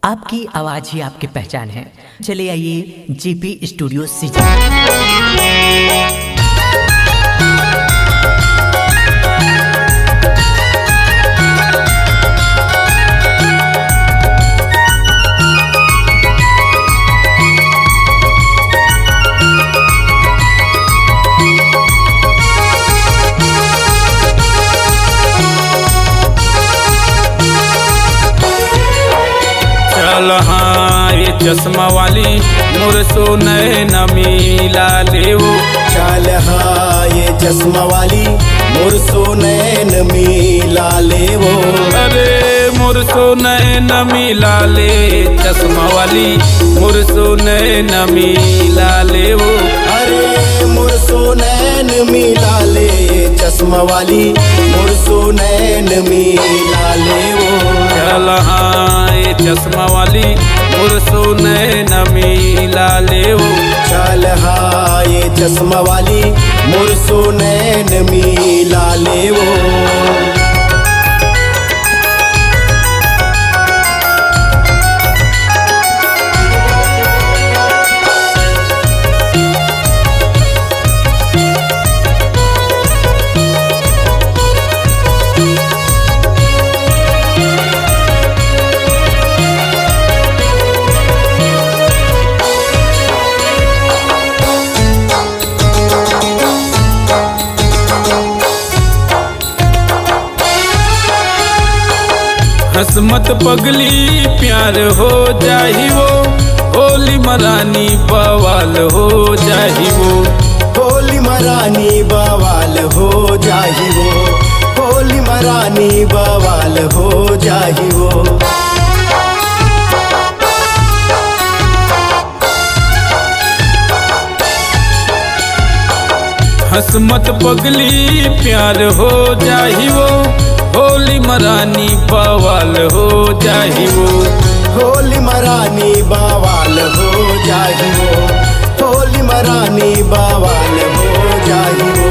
आपकी आवाज़ ही आपकी पहचान है। चले आइए जीपी स्टूडियो सीजन। चल हाँ ये चश्मा वाली मोर सोने न मिला लेवो। चल हाँ ये चश्मा वाली मोर सोने न मिला लेवो। अरे मोर सोने न मिला ले चश्मा वाली मोर सोने न मिला लेवो। अरे मोर सोने न मिला ले चश्मा वाली मोर सोने न मिला लेवो। चल हाँ ये चश्मा वाली मोर सोने न मिला लेवो। चल हाँ ये चश्मा वाली मोर सोने न मिला लेवो। हसमत पगली प्यार हो जाही वो, होली मरानी बवाल हो जाही वो। होली मरानी बवाल हो जाही वो। होली मरानी बवाल हो जाही वो। हसमत पगली प्यार हो जाही वो, होली मरानी बवाल हो जाही वो। होली मरानी बवाल हो जाही वो। होली मरानी बवाल हो जाही वो।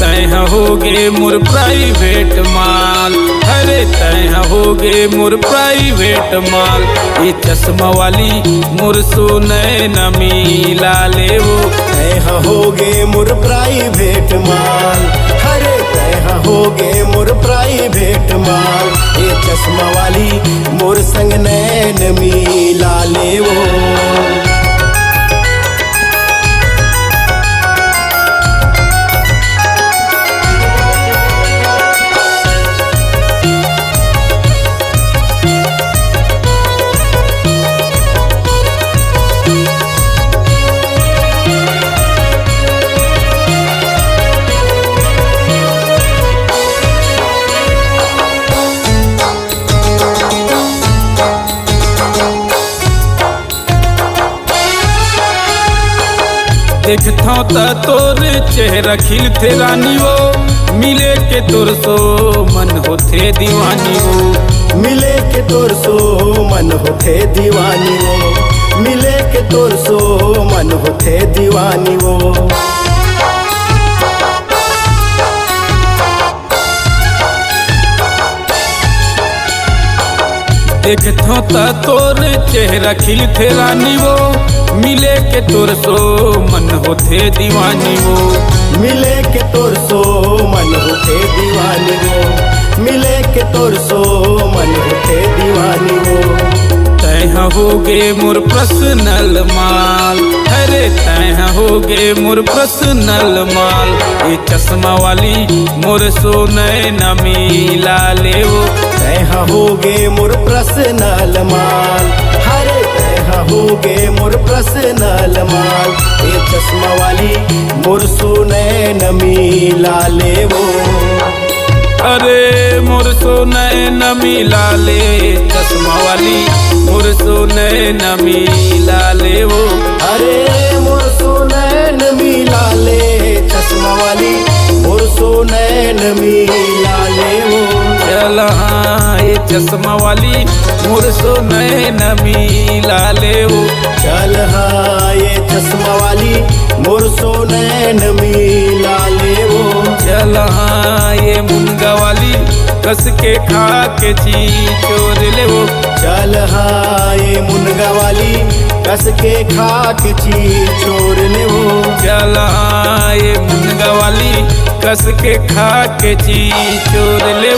तैं होगे मोर प्राइवेट माल, अरे तैं होगे मोर प्राइवेट माल। ये चश्मा वाली मोर सोने न मिला लेवो। तैं होगे मोर प्राइवेट माल। अरे तैं होगे मोर प्राइवेट माल। ये चश्मा वाली मोर संग नैन मिला लेवो। देखता त तोर चेहरा खिलते रानी वो, मिले के तोर सो मन होते दीवानी वो। मिले के तोर सो मन होते दीवानी वो। मिले के तोर सो मन होते दीवानी वो। देखता त तोर चेहरा खिलते रानी वो, मिले के तोर सो मन होते दीवानी वो। मिले के तोर सो मन होते दीवानी वो। मिले के तोर सो मन होते दीवानी वो। तैं होगे मोर पर्सनल माल, अरे तैं होगे मोर पर्सनल माल। ये चश्मा वाली मोर सोने न मिला लेवो। तैं होगे मोर पर्सनल माल। अरे तैं होगे मोर पर्सनल माल। ये चश्मा वाली मोर सोने न मिला लेवो। अरे मोर सोने न मिला ले चश्मा वाली मोर सोने न मिला लेवो। अरे मोर सोने न मिला ले चश्मा वाली मोर सोने न मिला लेवो। चल हाँ ये चश्मा वाली मोर सोने न मिला लेवो। चल हाँ ये चश्मा वाली मोर सोने न मिला लेवो। चल हाँ ये मुनगा वाली कस के खा के ची चोर ले वो। चल हाँ ये मुनगा वाली कस के खाक चीज चोर ले वो। चला ये मुनगा वाली कस के खा के चीज चोर ले